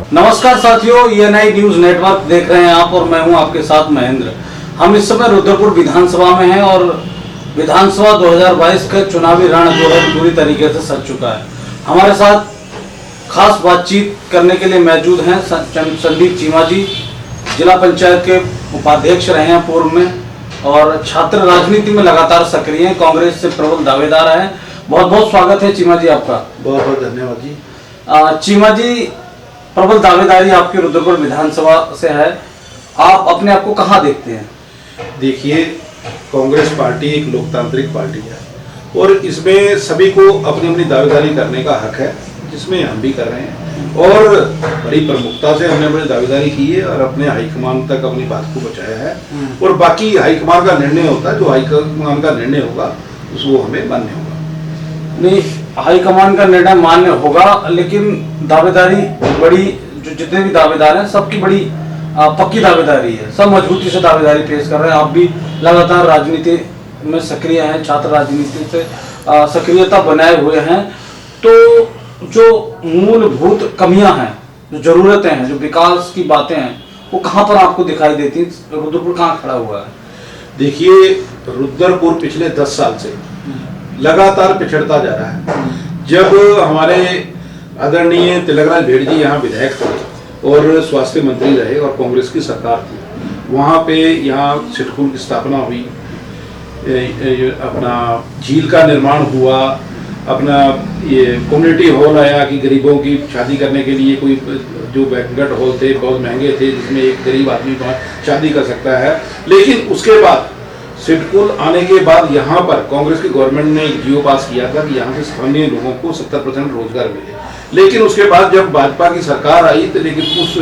नमस्कार साथियों, ENI news network देख रहे हैं आप और मैं हूं आपके साथ महेंद्र। हम इस समय रुद्रपुर विधानसभा में हैं और विधानसभा 2022 का चुनावी रण जो है पूरी तरीके से सज चुका है। हमारे साथ खास बातचीत करने के लिए मौजूद हैं संदीप चीमा जी, जिला पंचायत के उपाध्यक्ष रहे हैं पूर्व में और छात्र राजनीति में लगातार सक्रिय हैं, कांग्रेस से प्रबल दावेदार हैं। बहुत बहुत स्वागत है चीमा जी आपका। बहुत बहुत धन्यवाद जी। चीमा जी, प्रबल दावेदारी आपकी रुद्रपुर विधानसभा से है, आप अपने आप को कहाँ देखते हैं? देखिए, कांग्रेस पार्टी एक लोकतांत्रिक पार्टी है और इसमें सभी को अपनी अपनी दावेदारी करने का हक है, जिसमें हम भी कर रहे हैं और बड़ी प्रमुखता से हमने अपनी दावेदारी की है और अपने हाईकमान तक अपनी बात को पहुंचाया है और बाकी हाईकमान का निर्णय होता है, जो हाईकमान का निर्णय होगा उसको हमें मान्य होगा। नहीं, हाईकमान का निर्णय मान्य होगा, लेकिन दावेदारी बड़ी, जो जितने भी दावेदार हैं सबकी बड़ी पक्की दावेदारी है, सब मजबूती से दावेदारी पेश कर रहे हैं। आप भी लगातार राजनीति में सक्रिय हैं, छात्र राजनीति से सक्रियता बनाए हुए हैं, तो जो मूलभूत कमियां हैं, जो जरूरतें हैं, जो विकास की बातें हैं, वो कहाँ पर आपको दिखाई देती हैं? रुद्रपुर कहाँ खड़ा हुआ है? देखिए, रुद्रपुर पिछले 10 साल से लगातार पिछड़ता जा रहा है। जब हमारे आदरणीय तिलकराज भेड़ जी यहाँ विधायक थे और स्वास्थ्य मंत्री रहे और कांग्रेस की सरकार थी, वहाँ पे यहाँ सिडकुल की स्थापना हुई, अपना झील का निर्माण हुआ, अपना ये कम्युनिटी हॉल आया कि गरीबों की शादी करने के लिए कोई जो बैंक्वेट हॉल थे बहुत महंगे थे, जिसमें एक गरीब आदमी शादी कर सकता है। लेकिन उसके बाद सिडकुल आने के बाद यहाँ पर कांग्रेस की गवर्नमेंट ने एक जियो पास किया था कि यहाँ से स्थानीय लोगों को 70% रोजगार मिले। लेकिन उसके बाद जब भाजपा की सरकार आई तो लेकिन उस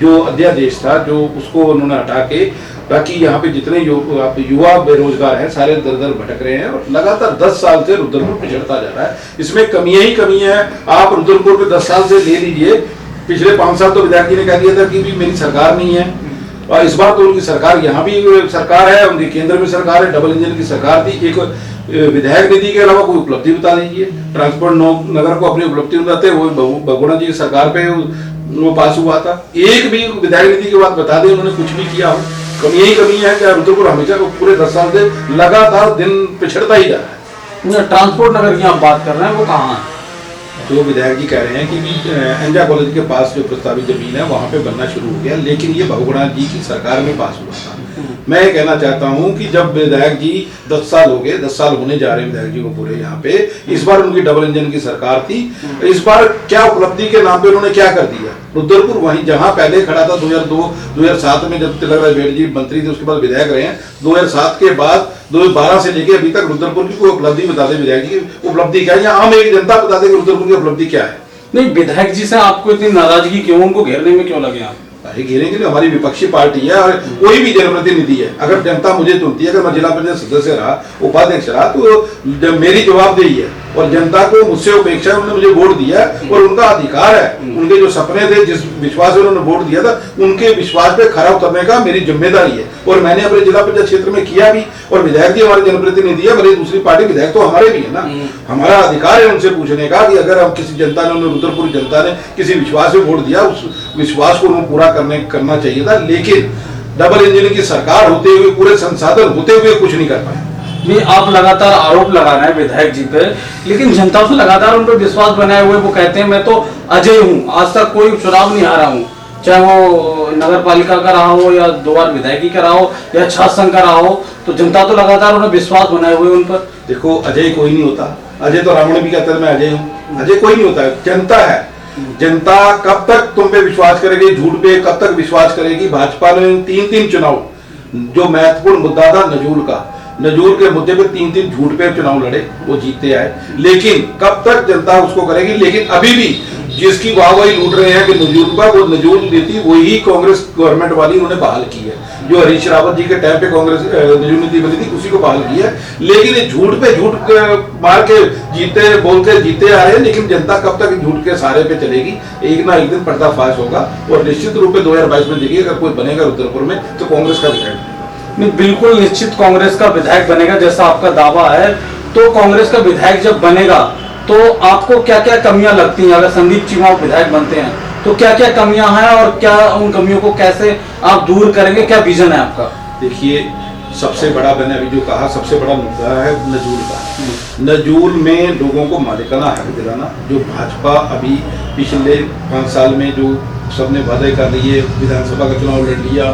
जो अध्यादेश था जो उसको उन्होंने हटा के बाकी यहाँ पे जितने युवा बेरोजगार हैं सारे दर दर भटक रहे हैं और लगातार 10 साल से रुद्रपुर पिछड़ता जा रहा है। इसमें कमियां ही कमियां हैं। आप रुद्रपुर पे 10 साल से ले लीजिए, पिछले 5 साल तो विधायक जी ने कह दिया था कि भी मेरी सरकार नहीं है और इस बार तो उनकी सरकार, यहाँ भी सरकार है, उनकी केंद्र में सरकार है, डबल इंजन की सरकार थी। एक विधायक निधि के अलावा कोई उपलब्धि बता दीजिए। ट्रांसपोर्ट नगर को अपनी उपलब्धि बताते, वो बगुड़ा जी की सरकार पे वो पास हुआ था। एक भी विधायक निधि की बात बता दें उन्होंने कुछ भी किया हो। कमियां ही कमी है कि रुद्रपुर हमेशा पूरे 10 साल से लगातार दिन पिछड़ता ही जा रहा है। ट्रांसपोर्ट नगर की आप बात कर रहे हैं, वो कहाँ है? जो विधायक जी कह रहे हैं कि एंजा कॉलेज के पास जो प्रस्तावित जमीन है वहां पे बनना शुरू हो गया, लेकिन ये बहुगुणा जी की सरकार में पास हुआ था। मैं ये कहना चाहता हूं कि जब विधायक जी 10 साल हो गए, 10 साल होने जा रहे हैं विधायक जी को पूरे यहाँ पे, इस बार उनकी डबल इंजन की सरकार थी, इस बार क्या उपलब्धि के नाम पे उन्होंने क्या कर दिया? रुद्रपुर वहीं जहां पहले खड़ा था 2002-2007 में जब तिलकराज भेड़ जी मंत्री थे, उसके बाद विधायक रहे हैं। 2007 के बाद 2012 से लेके अभी तक रुद्रपुर की कोई उपलब्धि बता दे विधायक जी की उपलब्धि क्या है, या आम एक जनता बता दे कि रुद्रपुर की उपलब्धि क्या है। नहीं, विधायक जी से आपको इतनी नाराजगी क्यों, उनको घेरने में क्यों लगे आप? घेरने के लिए हमारी विपक्षी पार्टी है और कोई भी जनप्रतिनिधि है, अगर जनता मुझे चुनती है, अगर मैं जिला परिषद सदस्य रहा, उपाध्यक्ष रहा, तो मेरी जवाबदेही है और जनता को मुझसे अपेक्षा है, उन्होंने मुझे वोट दिया और उनका अधिकार है। उनके जो सपने थे, जिस विश्वास से उन्होंने वोट दिया था, उनके विश्वास पे खरा उतरने का मेरी जिम्मेदारी है और मैंने अपने जिला परिषद क्षेत्र में किया भी। और विधायक जी हमारे जनप्रतिनिधि है, भले दूसरी पार्टी विधायक तो हमारे भी है ना, हमारा अधिकार है उनसे पूछने का कि अगर हम किसी जनता ने, रुद्रपुर जनता ने किसी विश्वास से वोट दिया, उस विश्वास को उन्हें पूरा करना चाहिए था। लेकिन डबल इंजन की सरकार होते हुए, पूरे संसाधन होते हुए कुछ नहीं कर पाए। नहीं, आप लगातार आरोप लगा रहे हैं विधायक जी पे, लेकिन जनता तो लगातार उन पर विश्वास बनाए हुए, वो कहते हैं मैं तो अजय हूँ, आज तक कोई चुनाव नहीं हारा हूँ, चाहे वो नगर पालिका का रहा हो या 2 बार विधायकी का रहा हो या छात्र संघ का रहा हो, तो जनता तो लगातार उन्हें विश्वास बनाए हुए उन पर। देखो, अजय कोई नहीं होता। अजय तो रावण भी कहता है मैं अजय हूँ। अजय कोई नहीं होता है, जनता है। जनता कब तक तुम पे विश्वास करेगी, झूठ पे कब तक विश्वास करेगी? भाजपा ने 3 चुनाव, जो महत्वपूर्ण मुद्दा था नजूर के मुद्दे पे 3 झूठ पे चुनाव लड़े, वो जीतते आए। लेकिन कब तक जनता उसको करेगी? लेकिन अभी भी जिसकी वाहवाही लूट रहे हैं कि नजूर का, वो नजूर नीति वही कांग्रेस गवर्नमेंट वाली उन्होंने बहाल की है, जो हरीश रावत जी के टाइम पे कांग्रेस नजूर नीति बनी थी, उसी को बहाल की है। लेकिन ये झूठ पे झूठ मार के बोल के जीते आ रहे हैं। लेकिन जनता कब तक झूठ के सहारे पे चलेगी? एक ना एक दिन पर्दाफाश होगा और निश्चित रूप से 2022 में देखिए, अगर कोई बनेगा रुद्रपुर में तो कांग्रेस का विधायक। नहीं, बिल्कुल निश्चित कांग्रेस का विधायक बनेगा, जैसा आपका दावा है। तो कांग्रेस का विधायक जब बनेगा तो आपको क्या क्या कमियां लगती हैं? अगर संदीप चीमा विधायक बनते हैं तो क्या क्या कमियां हैं और क्या उन कमियों को कैसे आप दूर करेंगे, क्या विजन है आपका? देखिए, सबसे बड़ा मैंने अभी जो कहा, सबसे बड़ा मुद्दा है नजूल का। नजूल में लोगों को मालिकाना हक दिलाना, जो भाजपा अभी पिछले 5 साल में जो सबने वादे कर लिए, विधानसभा का चुनाव लड़ लिया,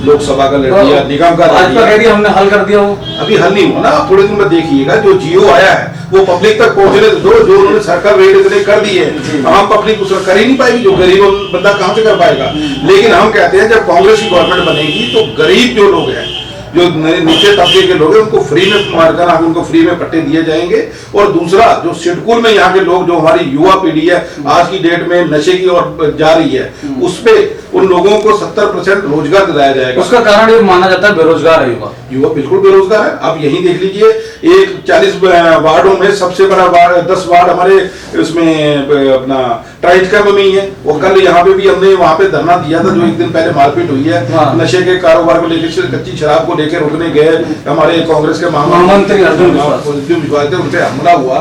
लोकसभा का लड़ लिया, निगम का लड़ लिया, हमने हल कर दिया, वो अभी हल नहीं हुआ ना। आप थोड़े दिन में देखिएगा, जो जियो आया है वो पब्लिक तक पहुंचने दो, जो उन्होंने सरकार रेट इतने कर दिए हैं, आम पब्लिक उसका कर ही नहीं पाएगी, जो गरीब बंदा कहां से कर पाएगा। लेकिन हम कहते हैं जब कांग्रेस की गवर्नमेंट बनेगी तो गरीब जो लोग हैं, जो नीचे तबके के लोग हैं, उनको फ्री में मार्काना, उनको फ्री में पट्टे दिए जाएंगे। और दूसरा, जो सिडकुल में यहाँ के लोग, जो हमारी युवा पीढ़ी है आज की डेट में नशे की ओर जा रही है, उस पे उन लोगों को 70% रोजगार दिलाया जाएगा। उसका कारण ये माना जाता है बेरोजगार है युवा। युवा बिल्कुल बेरोजगार है। आप यही देख लीजिए, एक 40 वार्डों में सबसे बड़ा वार्ड, 10 वार्ड हमारे इसमें अपना ट्राइज कैंप में ही है। वो कल यहाँ पे भी हमने वहाँ पे धरना दिया था, जो एक दिन पहले मारपीट हुई है, नशे के कारोबार को लेकर, कच्ची शराब को लेकर रुकने गए हमारे कांग्रेस के महामंत्री अर्जुन विश्वास थे, उन पर हमला हुआ।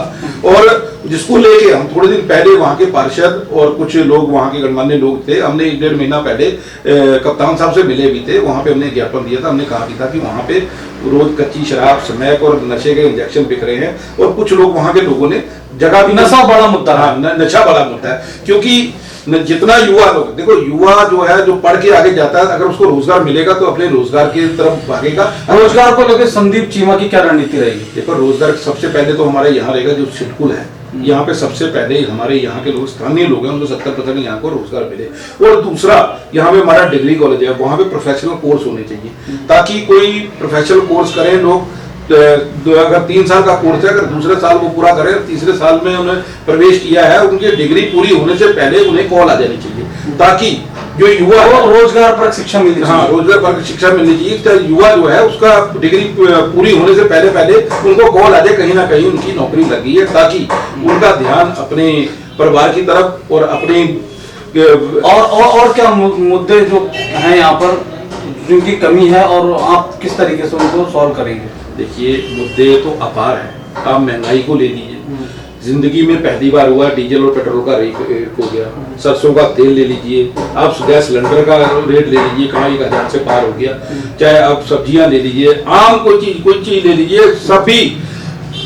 और जिसको लेके हम थोड़े दिन पहले वहाँ के पार्षद और कुछ लोग, वहाँ के गणमान्य लोग थे, हमने 1-1.5 महीना पहले कप्तान साहब से मिले भी थे, वहाँ पे हमने ज्ञापन दिया था। हमने कहा भी था कि वहाँ पे रोज कच्ची शराब, स्मैक और नशे के इंजेक्शन बिक रहे हैं। और कुछ लोग, वहाँ के लोगों ने जगह भी, नशा बड़ा मुद्दा है। हाँ, नशा बड़ा मुद्दा है, क्योंकि जितना युवा लोग, देखो युवा जो है, जो पढ़ के आगे जाता है, अगर उसको रोजगार मिलेगा तो अपने रोजगार की तरफ भागेगा। रोजगार को लेकर संदीप चीमा की क्या रणनीति रहेगी? देखो, रोजगार सबसे पहले तो हमारे यहाँ रहेगा, जो सिडकुल है यहाँ पे सबसे पहले हमारे यहाँ के लोग, स्थानीय लोग हैं, उनको 70% यहाँ को रोजगार मिले। और दूसरा, यहाँ पे हमारा डिग्री कॉलेज है, वहाँ पे प्रोफेशनल कोर्स होने चाहिए, ताकि कोई प्रोफेशनल कोर्स करें लोग। अगर 3 साल का कोर्स है, अगर दूसरे साल वो पूरा करें, तीसरे साल में उन्हें प्रवेश किया है, उनकी डिग्री पूरी होने से पहले उन्हें कॉल आ जानी चाहिए, ताकि जो युवा रोजगार पर शिक्षा मिलनी चाहिए। हाँ, रोजगार पर शिक्षा मिलनी चाहिए। तो युवा जो है उसका डिग्री पूरी होने से पहले पहले उनको कॉल आ जाए, कहीं ना कहीं उनकी नौकरी लगी है, ताकि उनका ध्यान अपने परिवार की तरफ और अपने और क्या मुद्दे जो हैं यहाँ पर जिनकी कमी है, और आप किस तरीके से उनको सॉल्व करेंगे? देखिए, मुद्दे तो अपार हैं। आप महंगाई को ले लीजिए, जिंदगी में पहली बार हुआ डिजल और पेट्रोल का रेट हो गया। सरसों का तेल ले लीजिए, आप गैस सिलेंडर का रेट ले लीजिए, कमाई का 1000 से पार हो गया। चाहे आप सब्जियां ले लीजिए, आम कोई चीज ले लीजिए, सभी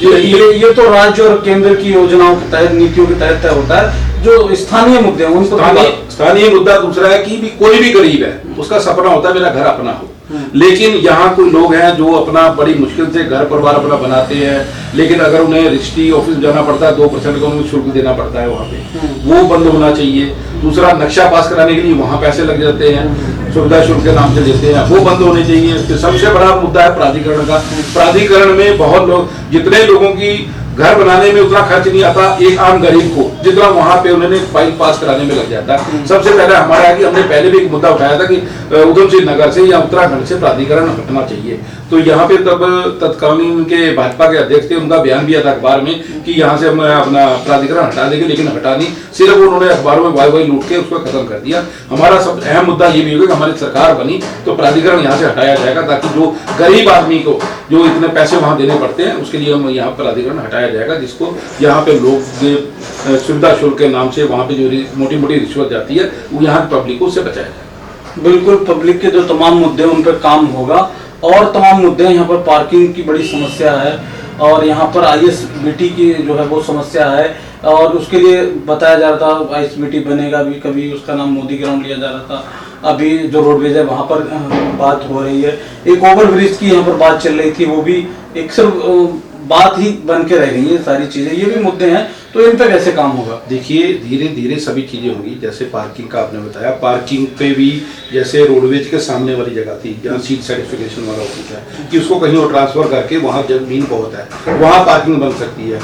ये तो राज्य और केंद्र की योजनाओं के तहत, नीतियों के तहत तय होता है। जो स्थानीय मुद्दे हैं उनको, स्थानीय मुद्दा दूसरा है कि कोई भी गरीब है, उसका सपना होता है मेरा घर अपना हो। लेकिन यहाँ कोई लोग हैं जो अपना बड़ी मुश्किल से घर परिवार अपना बनाते हैं, लेकिन अगर उन्हें रजिस्ट्री ऑफिस जाना पड़ता है, 2% का उन्हें शुल्क देना पड़ता है वहाँ पे, वो बंद होना चाहिए। दूसरा, नक्शा पास कराने के लिए वहाँ पैसे लग जाते हैं, सुविधा शुल्क के नाम से लेते हैं, वो बंद होने चाहिए। सबसे बड़ा मुद्दा है प्राधिकरण का। प्राधिकरण में बहुत लोग, जितने लोगों की घर बनाने में उतना खर्च नहीं आता एक आम गरीब को, जितना वहां पे उन्होंने फाइल पास कराने में लग जाता है। सबसे पहले हमारा है कि हमने पहले भी एक मुद्दा उठाया था कि उधमसिंह नगर से या उत्तराखंड से प्राधिकरण हटना चाहिए। तो यहाँ पे तब तत्कालीन के भाजपा के अध्यक्ष थे, उनका बयान भी आया था अखबार में कि यहाँ से हम अपना प्राधिकरण हटा देंगे, लेकिन हटा नहीं, सिर्फ उन्होंने अखबारों में वाई लूट के उसको खत्म कर दिया। हमारा सब अहम मुद्दा ये भी होगा कि हमारी सरकार बनी तो प्राधिकरण यहाँ से हटाया जाएगा, ताकि जो गरीब आदमी को जो इतने पैसे वहाँ देने पड़ते हैं, उसके लिए हम यहाँ प्राधिकरण हटाया जाएगा, जिसको यहाँ पे लोग सुविधा शुल्क के नाम से वहाँ पे जो मोटी मोटी रिश्वत जाती है, वो यहाँ की पब्लिक को उससे बचाया जाए। बिल्कुल, पब्लिक के जो तमाम मुद्दे उन पर काम होगा। और तमाम मुद्दे, यहाँ पर पार्किंग की बड़ी समस्या है, और यहाँ पर ISBT की जो है वो समस्या है, और उसके लिए बताया जा रहा था ISBT बनेगा भी, कभी उसका नाम मोदी ग्राउंड लिया जा रहा था। अभी जो रोडवेज है वहाँ पर बात हो रही है, एक ओवरब्रिज की यहाँ पर बात चल रही थी, वो भी एक सिर्फ बात ही बन के रह गई है। सारी चीजें, ये भी मुद्दे हैं, तो इन पे कैसे काम होगा? देखिए, धीरे धीरे सभी चीजें होंगी। जैसे पार्किंग का आपने बताया, पार्किंग पे भी जैसे रोडवेज के सामने वाली जगह थी जहाँ सीट सर्टिफिकेशन वाला होता है कि उसको कहीं और ट्रांसफर करके वहाँ जमीन को होता है, वहाँ पार्किंग बन सकती है।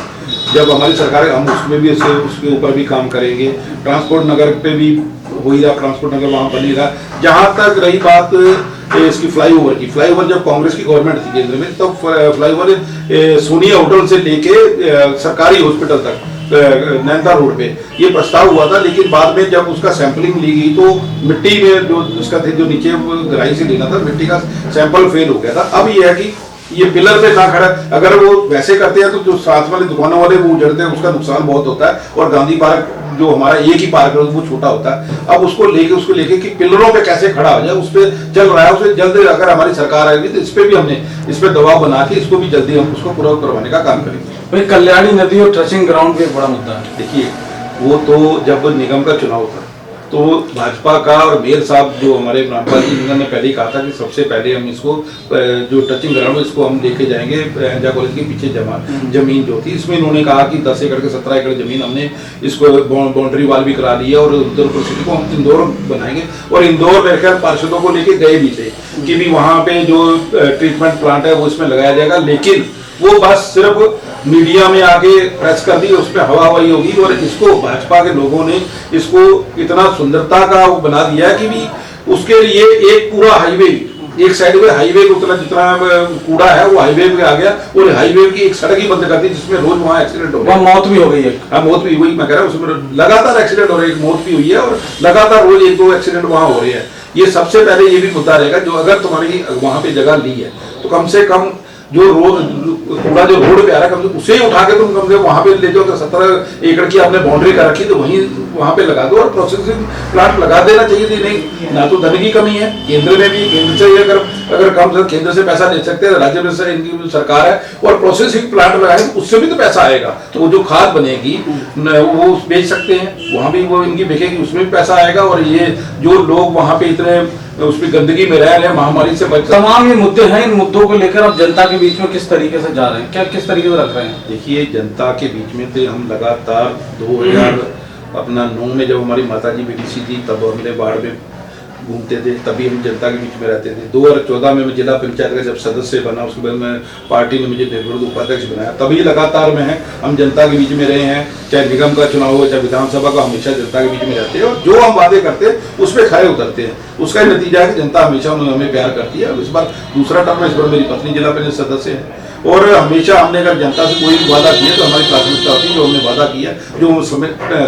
जब हमारी सरकार, हम उसमें भी उसके ऊपर भी काम करेंगे। ट्रांसपोर्ट नगर पे भी हो ही रहा, ट्रांसपोर्ट नगर वहाँ बनेगा। जहाँ तक रही बात इसकी फ्लाईओवर की, फ्लाईओवर जब कांग्रेस की गवर्नमेंट थी केंद्र में, तब फ्लाईओवर सोनिया होटल से लेके सरकारी हॉस्पिटल तक नैनता रोड पे ये प्रस्ताव हुआ था। लेकिन बाद में जब उसका सैंपलिंग ली गई तो मिट्टी में जो उसका जो नीचे गहराई से लेना था, मिट्टी का सैंपल फेल हो गया था। अब ये है कि ये पिलर पे ना खड़ा, अगर वो वैसे करते हैं तो जो साथ वाले दुकानों वाले वो उजड़ते हैं, उसका नुकसान बहुत होता है। और गांधी पार्क जो हमारा एक ही पार्क है वो छोटा होता है, अब उसको लेके कि पिलरों पे कैसे खड़ा हो जाए, उस पर चल रहा है, उसे जल्दी अगर हमारी सरकार आएगी तो इस पे भी हमने इस पे दबाव बना के इसको भी जल्दी हम उसको पूरा करवाने का काम करेंगे। भाई कल्याणी नदी और ट्रचिंग ग्राउंड भी एक बड़ा मुद्दा है। देखिए वो तो जब निगम का चुनाव था तो भाजपा का और मेयर साहब जो हमारे रामपाल जी ने पहले ही कहा था कि सबसे पहले हम इसको जो टचिंग ग्राउंड इसको हम लेके जाएंगे एंजा कॉलेज के पीछे जमीन जो थी, इसमें इन्होंने कहा कि 10 एकड़ के 17 एकड़ जमीन हमने इसको बाउंड्री वाल भी करा ली है और रुद्रपुर सिटी को हम इंदौर बनाएंगे। और इंदौर मेरे ख्याल पार्षदों को लेके गए भी थे कि भी वहाँ पे जो ट्रीटमेंट प्लांट है वो इसमें लगाया जाएगा, लेकिन वो बस सिर्फ मीडिया में आके प्रेस कर दी, उसमें हवा हवाई होगी। और इसको भाजपा के लोगों ने इसको इतना सुंदरता का वो बना दिया कि भी उसके लिए एक पूरा हाईवे, एक साइड में हाईवे उतना जितना कूड़ा है वो हाईवे पे आ गया और हाईवे की एक सड़क ही बंद कर दी जिसमें रोज वहाँ एक्सीडेंट हो रहे हैं। मौत भी हो गई है। हाँ मौत भी हुई, मैं कह रहा हूँ उसमें लगातार एक्सीडेंट हो रहे हैं, मौत भी हुई है और लगातार रोज 1-2 एक्सीडेंट वहाँ हो रहे हैं। ये सबसे पहले ये भी मुद्दा रहेगा, जो अगर तुम्हारी वहाँ पे जगह ली है तो कम से कम जो कूड़ा जो रोड पे आ रहा है कम से उसे ही उठा के तुम कम से वहां पे ले जाओ। तो 17 एकड़ की आपने बाउंड्री कर रखी तो वहीं वहां पे लगा दो और प्रोसेसिंग प्लांट लगा देना चाहिए थी। नहीं, ना तो धन की कमी है, केंद्र में भी केंद्र से अगर कम से केंद्र से पैसा ले सकते हैं, राज्य में से इनकी सरकार है और प्रोसेसिंग प्लांट लगाए उससे भी तो पैसा आएगा, तो वो जो खाद बनेगी वो बेच सकते हैं, वहां भी वो इनकी बिकेगी, उसमें भी पैसा आएगा। और ये जो लोग वहां पे इतने उसमें गंदगी में रह रहे हैं, महामारी से बच, तमाम ये मुद्दे हैं, इन मुद्दों को लेकर अब जनता के बीच में किस तरीके से जा रहे हैं, क्या किस तरीके से रख रहे हैं? देखिए जनता के बीच में तो हम लगातार 2009 में जब हमारी माता जी बीडीसी थी तब हमने बाढ़ में घूमते थे, तभी हम जनता के बीच में रहते थे। 2014 में मैं जिला पंचायत का जब सदस्य बना उसके बाद में पार्टी ने मुझे निर्विरोध उपाध्यक्ष बनाया, तभी लगातार में है हम जनता के बीच में रहे हैं। चाहे निगम का चुनाव हो चाहे विधानसभा का, हमेशा जनता के बीच में रहते हैं और जो हम वादे करते हैं उस पर खड़े उतरते हैं। उसका नतीजा है कि जनता हमेशा हमें प्यार करती है। इस बार दूसरा टर्म है, इस बार मेरी पत्नी जिला परिषद सदस्य है और हमेशा हमने अगर जनता से कोई भी वादा किया तो हमारी प्राथमिकता होती है जो हमने वादा किया, जो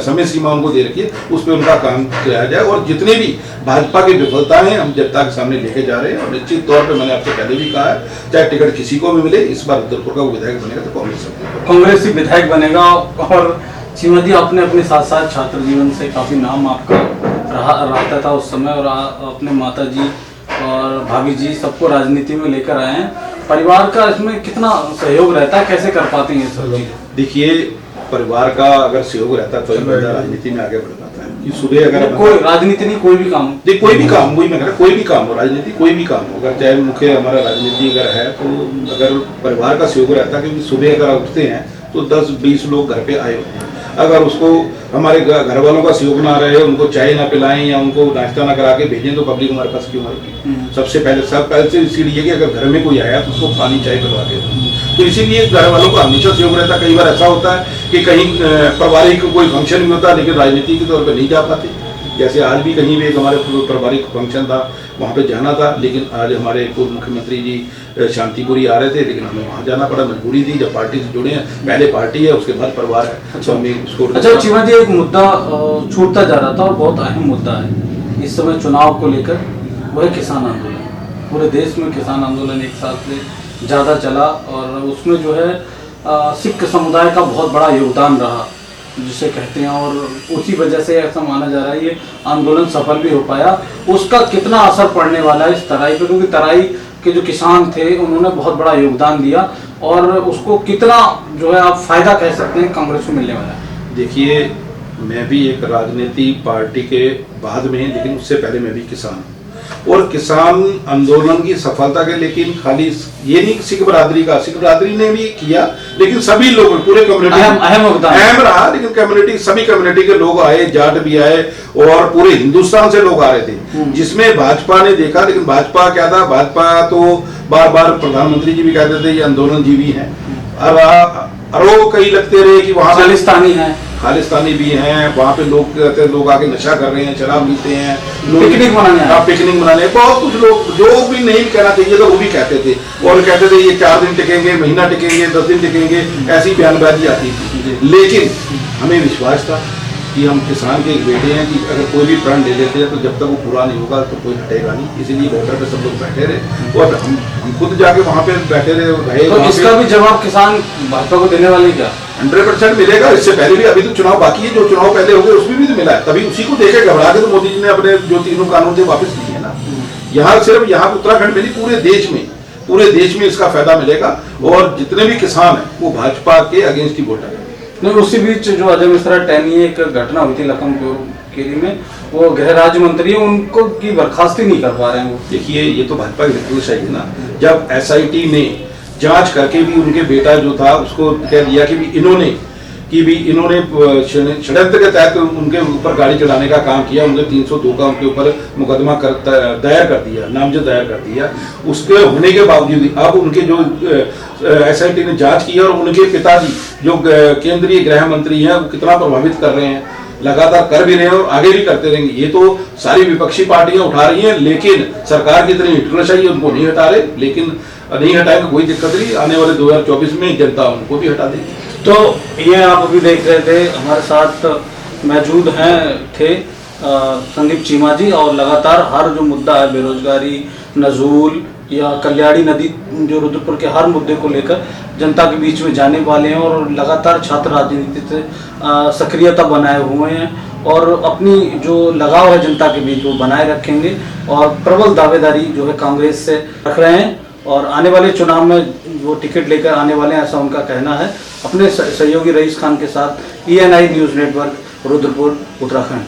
समय सीमा उनको दे रखी है उस पर उनका काम किया जाए। और जितने भी भाजपा की विफलताएं हैं हम जनता के सामने लेके जा रहे हैं और निश्चित तौर पर मैंने आपसे पहले भी कहा है, चाहे टिकट किसी को भी मिले, इस बार रुद्रपुर का विधायक बनेगा तो कांग्रेस ही विधायक बनेगा। और चीमा जी, आपने अपने साथ साथ छात्र जीवन से काफी नाम आपका रहता था उस समय और अपने माता जी और भाभी जी सबको राजनीति में लेकर आए हैं, परिवार का इसमें कितना सहयोग रहता है, कैसे कर पाते हैं ये सब चीजें? देखिए परिवार का अगर सहयोग रहता तो बंदा राजनीति में आगे बढ़ पाता है कि सुबह अगर कोई राजनीति नहीं, कोई भी काम, देख कोई भी काम, वही मैं कह रहा कोई भी काम हो, राजनीति कोई भी काम हो, अगर चाहे मुख्य हमारा राजनीति अगर है तो अगर परिवार का सहयोग रहता है, क्योंकि सुबह अगर उठते हैं तो 10-20 लोग घर पे आए होते हैं, अगर उसको हमारे घर वालों का सहयोग ना रहे, उनको चाय ना पिलाएं या उनको नाश्ता ना करा के भेजें तो पब्लिक हमारे पास क्यों आएगी? सबसे पहले से इसीलिए कि अगर घर में कोई आया तो उसको पानी चाय पिलवा के, तो इसीलिए घर वालों का हमेशा सहयोग रहता है। कई बार ऐसा होता है कि कहीं पारिवारिक कोई फंक्शन भी होता है लेकिन राजनीति के तौर पर नहीं जा पाते, जैसे आज भी कहीं भी एक हमारे पारिवारिक फंक्शन था वहाँ पे जाना था, लेकिन आज हमारे पूर्व मुख्यमंत्री जी शांतिपुरी आ रहे थे लेकिन हमें वहाँ जाना पड़ा, मजबूरी थी। जब पार्टी से जुड़े हैं, पहले पार्टी है उसके बाद परिवार है। तो हमें उसको अच्छा चीमा जी, एक मुद्दा छूटता जा रहा था और बहुत अहम मुद्दा है इस समय चुनाव को लेकर, वह है किसान आंदोलन। पूरे देश में किसान आंदोलन एक साल से ज़्यादा चला और उसमें जो है सिख समुदाय का बहुत बड़ा योगदान रहा जिसे कहते हैं, और उसी वजह से ऐसा माना जा रहा है ये आंदोलन सफल भी हो पाया। उसका कितना असर पड़ने वाला है इस तराई पे, क्योंकि तराई के जो किसान थे उन्होंने बहुत बड़ा योगदान दिया और उसको कितना जो है आप फायदा कह सकते हैं कांग्रेस को मिलने वाला है? देखिए मैं भी एक राजनीति पार्टी के बाद में, लेकिन उससे पहले मैं भी किसान हूँ और किसान आंदोलन की सफलता के, लेकिन खाली ये नहीं सिख बरादरी ने भी किया, लेकिन सभी लोग पूरे कम्युनिटी अहम रहा, लेकिन कम्युनिटी सभी कम्युनिटी के लोग आए, जाट भी आए और पूरे हिंदुस्तान से लोग आ रहे थे, जिसमें भाजपा ने देखा। लेकिन भाजपा क्या था, भाजपा तो बार बार प्रधानमंत्री जी भी कहते थे ये आंदोलन जीवी है, आरोप कई लगते रहे कि वहाँ खालिस्तानी भी हैं, वहाँ पे लोग कहते हैं लोग आके नशा कर रहे हैं, शराब पीते हैं, पिकनिक मनाने, बहुत कुछ लोग जो भी नहीं कहना चाहिए था वो भी कहते थे और कहते थे ये 4 दिन टिकेंगे, महीना टिकेंगे, 10 दिन टिकेंगे, ऐसी बयानबाजी आती थी। लेकिन हमें विश्वास था कि हम किसान के एक बेटे हैं कि अगर कोई भी प्रण ले लेते हैं तो जब तक वो पूरा नहीं होगा तो कोई हटेगा नहीं, इसीलिए बॉर्डर पे सब लोग बैठे रहे और हम खुद जाके वहाँ पे बैठे रहे। तो इसका भी जवाब किसान भाजपा को देने वाले क्या? 100% मिलेगा। इससे पहले भी अभी तो चुनाव बाकी है, जो चुनाव पहले हो गए उसमें भी तो मिला है, तभी उसी को देखे घबरा के तो मोदी जी ने अपने जो तीनों कानून थे वापस लिए है ना। यहाँ सिर्फ यहाँ उत्तराखंड में नहीं, पूरे देश में इसका फायदा मिलेगा और जितने भी किसान हैं वो भाजपा के अगेंस्ट ही वोट डालेंगे। नहीं, उसी बीच जो अजय मिश्रा टहनिए एक घटना हुई थी लखनपुर केरी में, वो गृह राज्य मंत्री है, उनको की बर्खास्ती नहीं कर पा रहे हैं वो। देखिए ये तो भाजपा की नकलशाही है ना। जब SIT ने जांच करके भी उनके बेटा जो था उसको कह दिया कि भी इन्होंने षड्यंत्र के तहत उनके ऊपर गाड़ी चढ़ाने का काम किया, उनके 302 का उनके ऊपर मुकदमा दायर कर दिया, नामजद दायर कर दिया। उसके होने के बावजूद अब उनके जो SIT ने जांच की और उनके पिताजी जो केंद्रीय गृह मंत्री हैं वो कितना प्रभावित कर रहे हैं, लगातार कर भी रहे हैं और आगे भी करते रहेंगे। ये तो सारी विपक्षी पार्टियां उठा रही हैं, लेकिन सरकार की इतनी हिटलरशाही उनको नहीं हटा रहे, लेकिन नहीं हटाएंगे कोई दिक्कत नहीं, आने वाले 2024 में जनता उनको भी हटा देगी। तो ये आप अभी देख रहे थे, हमारे साथ मौजूद थे संदीप चीमा जी, और लगातार हर जो मुद्दा है बेरोजगारी, नजूल या कल्याणी नदी, जो रुद्रपुर के हर मुद्दे को लेकर जनता के बीच में जाने वाले हैं और लगातार छात्र राजनीति से सक्रियता बनाए हुए हैं और अपनी जो लगाव है जनता के बीच वो बनाए रखेंगे और प्रबल दावेदारी जो है कांग्रेस से रख रहे हैं और आने वाले चुनाव में वो टिकट लेकर आने वाले हैं, ऐसा उनका कहना है। अपने सहयोगी रईस खान के साथ ENI news network, Rudrapur, Uttarakhand.